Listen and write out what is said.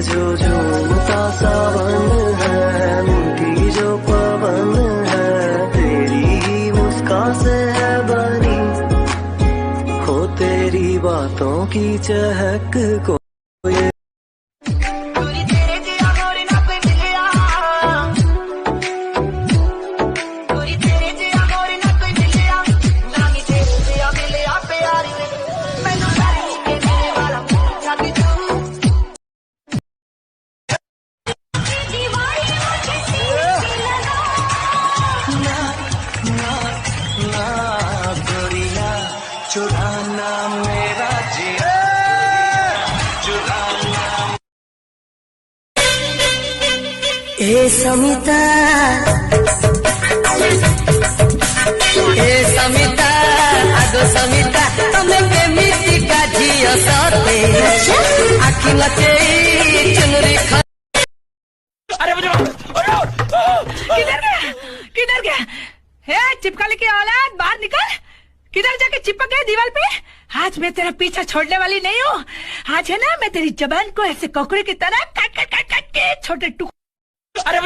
जो झूमता सावन है, मीठी जो पवन है, तेरी मुस्कान से है बनी, हो तेरी बातों की चहक को चुराना मेरा जिया, चुराना। ए समिता, आगो समिता, तमें केमिति काझियो सते, आखि लचे चुनरी ख। अरे किधर गया? हे चिपकली की औलाद, बाहर निकल। किधर जाके चिपक गए दीवार पे? आज मैं तेरा पीछा छोड़ने वाली नहीं हूँ। आज है ना, मैं तेरी जबान को ऐसे कोकड़े की तरह काट के छोटे टुकड़े। अरे